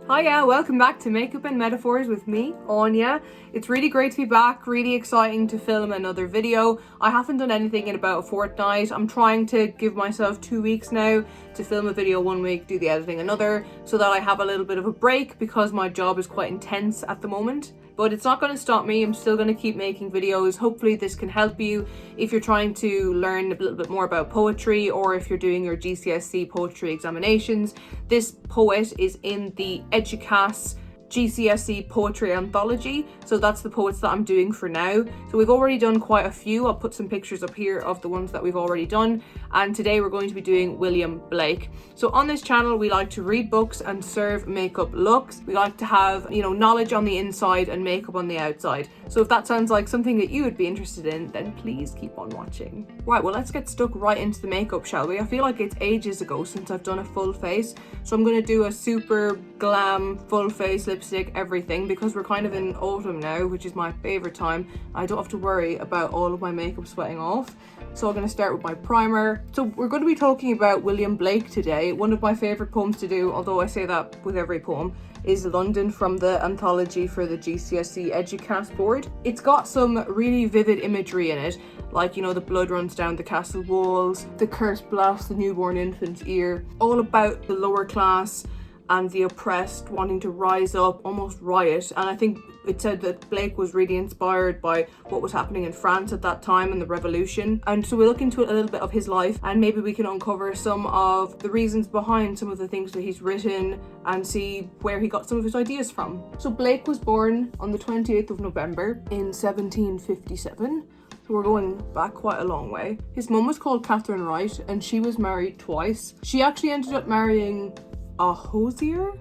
Hiya, welcome back to Makeup and Metaphors with me, Anya. It's really great to be back, really exciting to film another video. I haven't done anything in about a fortnight. I'm trying to give myself 2 weeks now to film a video 1 week, do the editing another, so that I have a little bit of a break because my job is quite intense at the moment. But it's not going to stop me. I'm still going to keep making videos. Hopefully this can help you if you're trying to learn a little bit more about poetry, or if you're doing your GCSE poetry examinations. This poet is in the EDUCAS GCSE poetry anthology, so that's the poets that I'm doing for now. So we've already done quite a few. I'll put some pictures up here of the ones that we've already done, and today we're going to be doing William Blake. So on this channel we like to read books and serve makeup looks. We like to have, knowledge on the inside and makeup on the outside. So if that sounds like something that you would be interested in, then please keep on watching. Right, well, let's get stuck right into the makeup, shall we? I feel like it's ages ago since I've done a full face, so I'm going to do a super glam full face, lipstick, everything, because we're kind of in autumn now, which is my favorite time. I don't have to worry about all of my makeup sweating off. So I'm going to start with my primer. So we're going to be talking about William Blake today. One of my favorite poems to do, although I say that with every poem, is London from the anthology for the GCSE EDUCAS board. It's got some really vivid imagery in it, like, the blood runs down the castle walls, the curse blasts the newborn infant's ear, all about the lower class and the oppressed wanting to rise up, almost riot. And I think it said that Blake was really inspired by what was happening in France at that time and the revolution. And so we look into a little bit of his life, and maybe we can uncover some of the reasons behind some of the things that he's written and see where he got some of his ideas from. So Blake was born on the 28th of November in 1757. So we're going back quite a long way. His mum was called Catherine Wright, and she was married twice. She actually ended up marrying a hosier,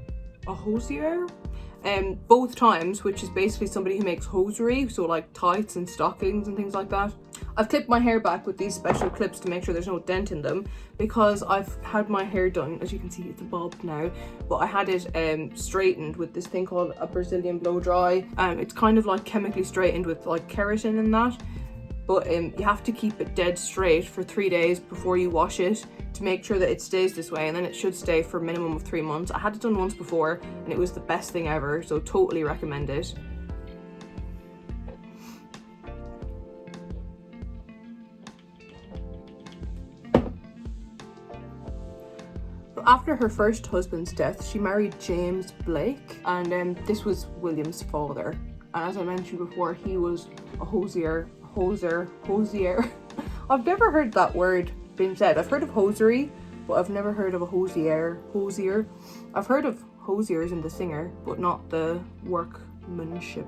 both times, which is basically somebody who makes hosiery, so like tights and stockings and things like that. I've clipped my hair back with these special clips to make sure there's no dent in them, because I've had my hair done, as you can see it's a bob now, but I had it straightened with this thing called a Brazilian blow dry. It's kind of like chemically straightened with like keratin and that, but you have to keep it dead straight for 3 days before you wash it to make sure that it stays this way, and then it should stay for a minimum of 3 months. I had it done once before and it was the best thing ever, so totally recommend it. After her first husband's death, she married James Blake, and this was William's father. And as I mentioned before, he was a hosier. I've never heard that word being said. I've heard of hosiery, but I've never heard of a hosier. I've heard of hosiers in The Singer, but not the workmanship,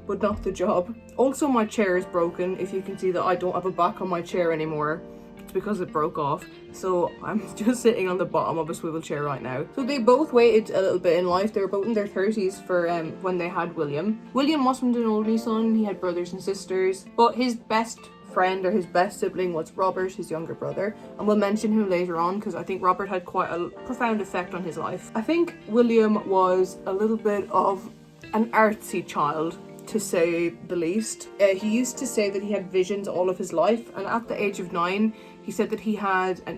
but not the job. Also, my chair is broken. If you can see that I don't have a back on my chair anymore, it's because it broke off. So I'm just sitting on the bottom of a swivel chair right now. So they both waited a little bit in life. They were both in their 30s for when they had William. William wasn't an only son. He had brothers and sisters, but his best friend or his best sibling was Robert, his younger brother, and we'll mention him later on because I think Robert had quite a profound effect on his life. I think William was a little bit of an artsy child, to say the least. He used to say that he had visions all of his life, and at the age of 9 he said that he had an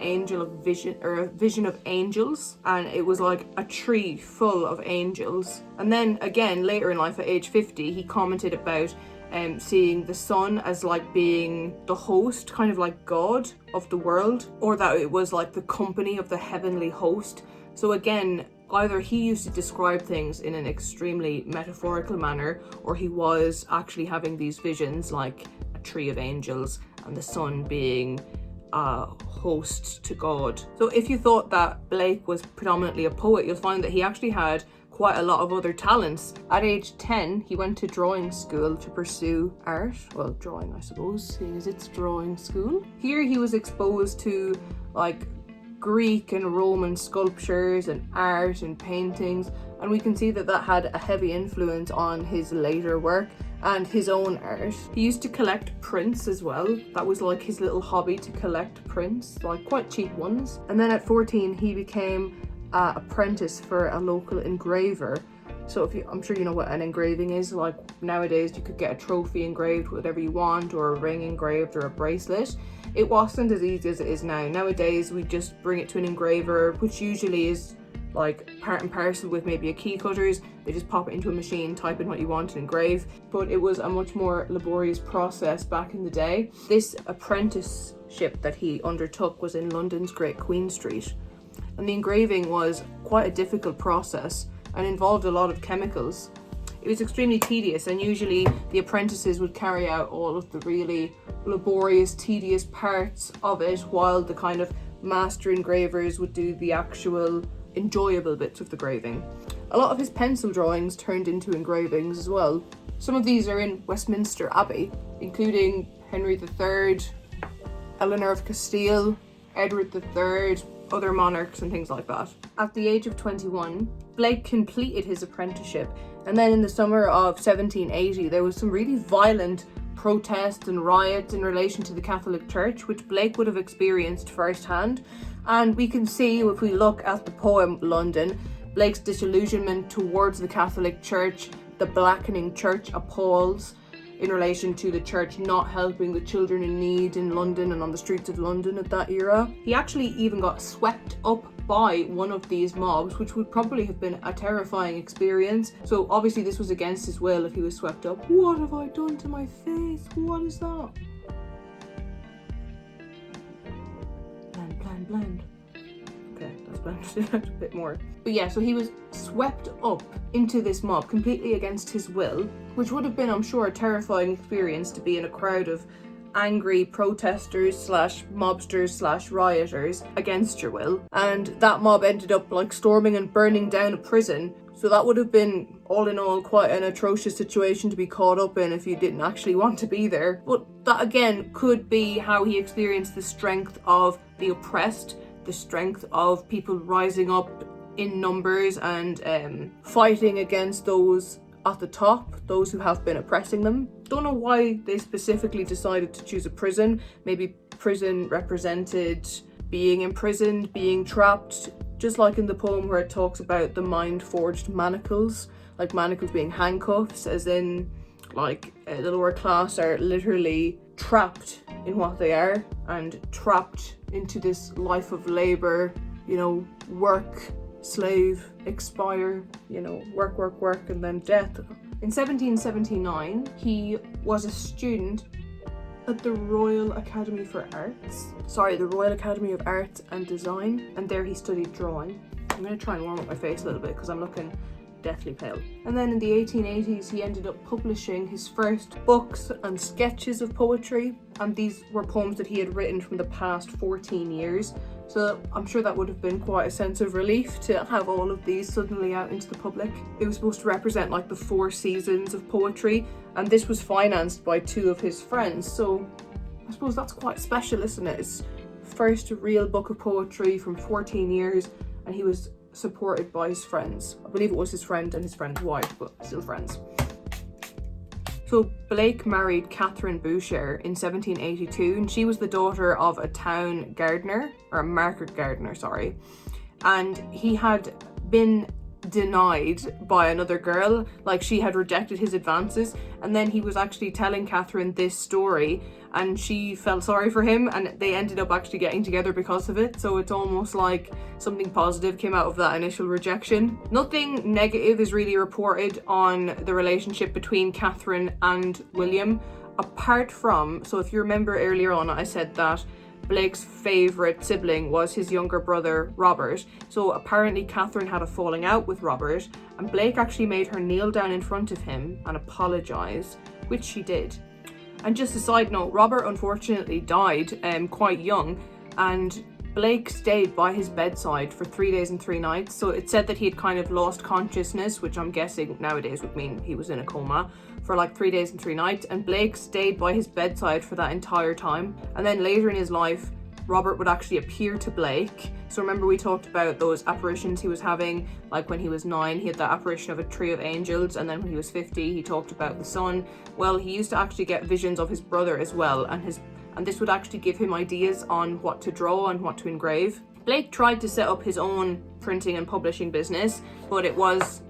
vision of angels, and it was like a tree full of angels. And then again later in life at age 50 he commented about seeing the sun as like being the host, kind of like God of the world, or that it was like the company of the heavenly host. So again, either he used to describe things in an extremely metaphorical manner, or he was actually having these visions like a tree of angels and the sun being a host to God. So if you thought that Blake was predominantly a poet, you'll find that he actually had quite a lot of other talents. At age 10, he went to drawing school to pursue art. Well, drawing, I suppose, seeing as it's drawing school. Here he was exposed to like Greek and Roman sculptures and art and paintings, and we can see that that had a heavy influence on his later work and his own art. He used to collect prints as well. That was like his little hobby, to collect prints, like quite cheap ones. And then at 14 he became an apprentice for a local engraver. So I'm sure you know what an engraving is. Like nowadays you could get a trophy engraved, whatever you want, or a ring engraved, or a bracelet. It wasn't as easy as it is now. Nowadays we just bring it to an engraver, which usually is like part and parcel with maybe a key cutters. They just pop it into a machine, type in what you want and engrave. But it was a much more laborious process back in the day. This apprenticeship that he undertook was in London's Great Queen Street. And the engraving was quite a difficult process and involved a lot of chemicals. It was extremely tedious, and usually the apprentices would carry out all of the really laborious, tedious parts of it, while the kind of master engravers would do the actual enjoyable bits of the graving. A lot of his pencil drawings turned into engravings as well. Some of these are in Westminster Abbey, including Henry III, Eleanor of Castile, Edward III, other monarchs and things like that. At the age of 21, Blake completed his apprenticeship, and then in the summer of 1780 there was some really violent protests and riots in relation to the Catholic Church, which Blake would have experienced firsthand. And we can see, if we look at the poem London, Blake's disillusionment towards the Catholic Church. The blackening church appalls in relation to the church not helping the children in need in London and on the streets of London at that era. He actually even got swept up by one of these mobs, which would probably have been a terrifying experience. So obviously this was against his will if he was swept up. What have I done to my face? What is that? Blend. Okay, that's blended out a bit more. But yeah, so he was swept up into this mob completely against his will, which would have been, I'm sure, a terrifying experience to be in a crowd of angry protesters slash mobsters slash rioters against your will. And that mob ended up like storming and burning down a prison. So that would have been, all in all, quite an atrocious situation to be caught up in if you didn't actually want to be there. But that again could be how he experienced the strength of the oppressed, the strength of people rising up in numbers and fighting against those at the top, those who have been oppressing them. Don't know why they specifically decided to choose a prison. Maybe prison represented being imprisoned, being trapped, just like in the poem where it talks about the mind-forged manacles, like manacles being handcuffs, as in like the lower class are literally trapped in what they are and trapped into this life of labor, you know, work, slave, expire, you know, work, and then death. In 1779, he was a student at the Royal Academy for Arts. The Royal Academy of Arts and Design, and there he studied drawing. I'm going to try and warm up my face a little bit because I'm looking deathly pale. And then in the 1880s, he ended up publishing his first books and sketches of poetry, and these were poems that he had written from the past 14 years. So I'm sure that would have been quite a sense of relief to have all of these suddenly out into the public. It was supposed to represent like the 4 seasons of poetry, and this was financed by 2 of his friends. So I suppose that's quite special, isn't it? His first real book of poetry from 14 years, and he was supported by his friends. I believe it was his friend and his friend's wife, but still friends. So Blake married Catherine Boucher in 1782, and she was the daughter of a town gardener, or a market gardener, sorry. And he had been denied by another girl, like she had rejected his advances, and then he was actually telling Catherine this story and she felt sorry for him, and they ended up actually getting together because of it. So it's almost like something positive came out of that initial rejection. Nothing negative is really reported on the relationship between Catherine and William, apart from, so if you remember earlier on I said that Blake's favourite sibling was his younger brother Robert. So apparently Catherine had a falling out with Robert, and Blake actually made her kneel down in front of him and apologise, which she did. And just a side note, Robert unfortunately died quite young, and Blake stayed by his bedside for 3 days and 3 nights. So it said that he had kind of lost consciousness, which I'm guessing nowadays would mean he was in a coma, for like 3 days and 3 nights. And Blake stayed by his bedside for that entire time. And then later in his life, Robert would actually appear to Blake. So remember we talked about those apparitions he was having, like when he was 9, he had that apparition of a tree of angels, and then when he was 50, he talked about the sun. Well, he used to actually get visions of his brother as well, and this would actually give him ideas on what to draw and what to engrave. Blake tried to set up his own printing and publishing business, but it was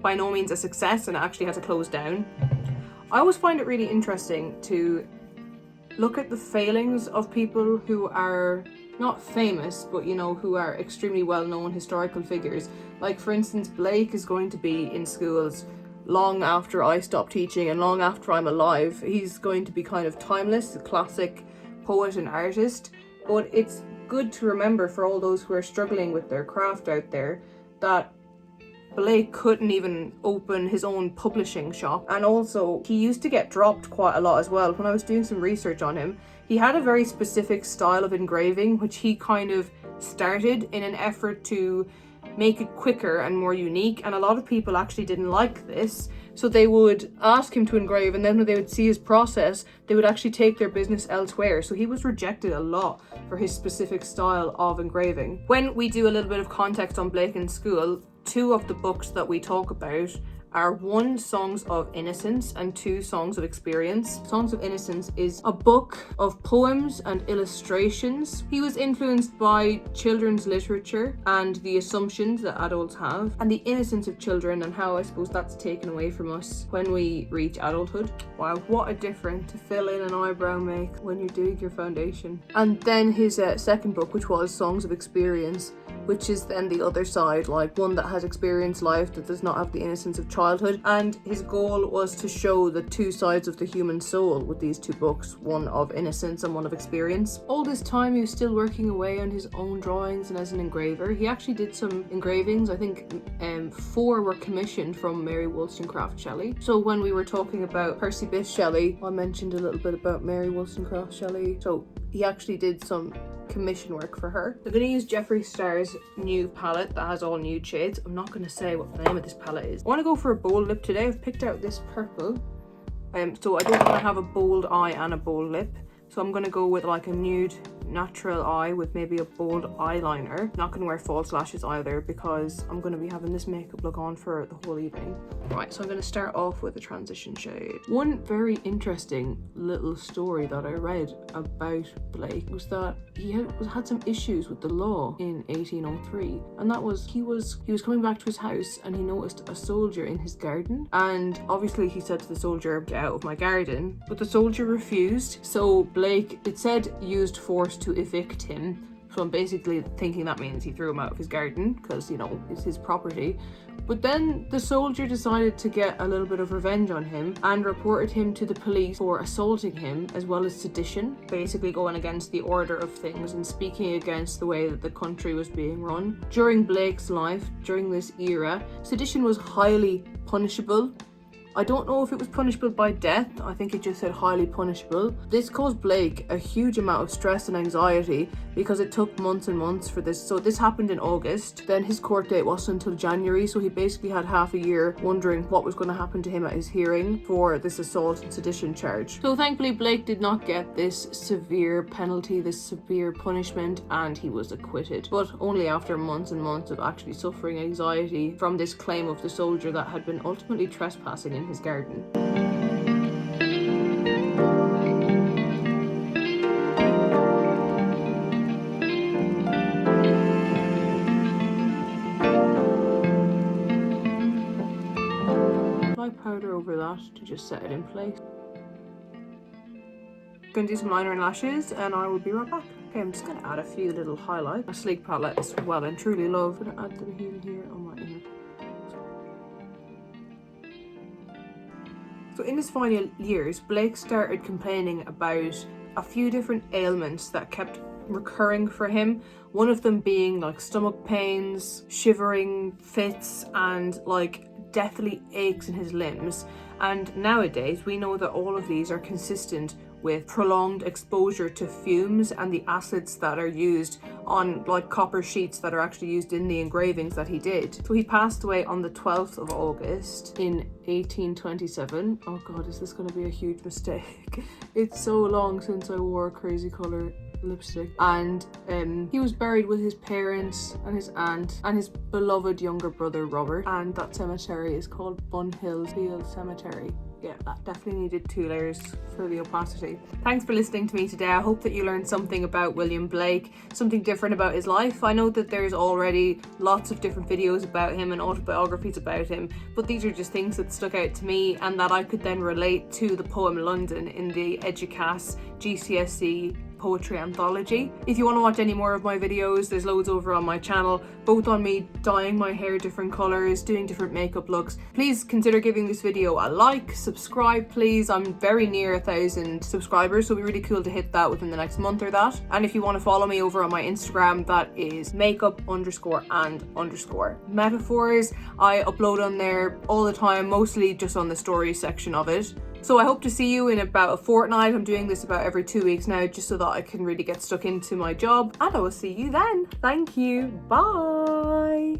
by no means a success, and it actually had to close down. I always find it really interesting to look at the failings of people who are not famous, but you know, who are extremely well-known historical figures. Like, for instance, Blake is going to be in schools long after I stop teaching and long after I'm alive. He's going to be kind of timeless, a classic poet and artist. But it's good to remember for all those who are struggling with their craft out there that Blake couldn't even open his own publishing shop. And also, he used to get dropped quite a lot as well. When I was doing some research on him, he had a very specific style of engraving, which he kind of started in an effort to make it quicker and more unique. And a lot of people actually didn't like this. So they would ask him to engrave, and then when they would see his process, they would actually take their business elsewhere. So he was rejected a lot for his specific style of engraving. When we do a little bit of context on Blake in school, 2 of the books that we talk about are 1, Songs of Innocence, and 2, Songs of Experience. Songs of Innocence is a book of poems and illustrations. He was influenced by children's literature and the assumptions that adults have, and the innocence of children, and how I suppose that's taken away from us when we reach adulthood. Wow, what a difference to fill in an eyebrow make when you're doing your foundation. And then his second book, which was Songs of Experience, which is then the other side, like one that has experienced life that does not have the innocence of childhood. And his goal was to show the 2 sides of the human soul with these 2 books, one of innocence and one of experience. All this time he was still working away on his own drawings and as an engraver. He actually did some engravings. I think 4 were commissioned from Mary Wollstonecraft Shelley. So when we were talking about Percy Bysshe Shelley, I mentioned a little bit about Mary Wollstonecraft Shelley. So he actually did some commission work for her. I'm going to use Jeffree Star's new palette that has all nude shades. I'm not going to say what the name of this palette is. I want to go for a bold lip today. I've picked out this purple. So I don't want to have a bold eye and a bold lip. So I'm going to go with like a nude natural eye with maybe a bold eyeliner. Not going to wear false lashes either because I'm going to be having this makeup look on for the whole evening. Right, so I'm going to start off with a transition shade. One very interesting little story that I read about Blake was that he had some issues with the law in 1803, and that was he was coming back to his house and he noticed a soldier in his garden, and obviously he said to the soldier, "Get out of my garden," but the soldier refused. So Blake, it said, used force to evict him. So I'm basically thinking that means he threw him out of his garden because, you know, it's his property. But then the soldier decided to get a little bit of revenge on him and reported him to the police for assaulting him, as well as sedition, basically going against the order of things and speaking against the way that the country was being run. During Blake's life, during this era, sedition was highly punishable. I don't know if it was punishable by death. I think it just said highly punishable. This caused Blake a huge amount of stress and anxiety because it took months and months for this. So this happened in August. Then his court date wasn't until January. So he basically had half a year wondering what was going to happen to him at his hearing for this assault and sedition charge. So thankfully Blake did not get this severe penalty, this severe punishment, and he was acquitted. But only after months and months of actually suffering anxiety from this claim of the soldier that had been ultimately trespassing in his garden. Apply powder over that to just set it in place. Gonna do some liner and lashes and I will be right back. Okay, I'm just gonna add a few little highlights. A sleek palette as well and truly love. I'm gonna add them here on my inner. So in his final years, Blake started complaining about a few different ailments that kept recurring for him. One of them being like stomach pains, shivering fits, and like deathly aches in his limbs. And nowadays we know that all of these are consistent with prolonged exposure to fumes and the acids that are used on like copper sheets that are actually used in the engravings that he did. So he passed away on the 12th of August in 1827. Oh god, is this going to be a huge mistake? It's so long since I wore a crazy colour lipstick. And he was buried with his parents and his aunt and his beloved younger brother Robert, and that cemetery is called Bunhill Field Cemetery. Yeah, that definitely needed 2 layers for the opacity. Thanks for listening to me today. I hope that you learned something about William Blake, something different about his life. I know that there's already lots of different videos about him and autobiographies about him, but these are just things that stuck out to me and that I could then relate to the poem London in the EDUCAS GCSE poetry anthology. If you want to watch any more of my videos, there's loads over on my channel, both on me dyeing my hair different colours, doing different makeup looks. Please consider giving this video a like, subscribe please. I'm very near 1,000 subscribers, so it'd be really cool to hit that within the next month or that. And if you want to follow me over on my Instagram, that is makeup_and_metaphors. I upload on there all the time, mostly just on the story section of it. So I hope to see you in about a fortnight. I'm doing this about every 2 weeks now, just so that I can really get stuck into my job. And I will see you then. Thank you. Bye.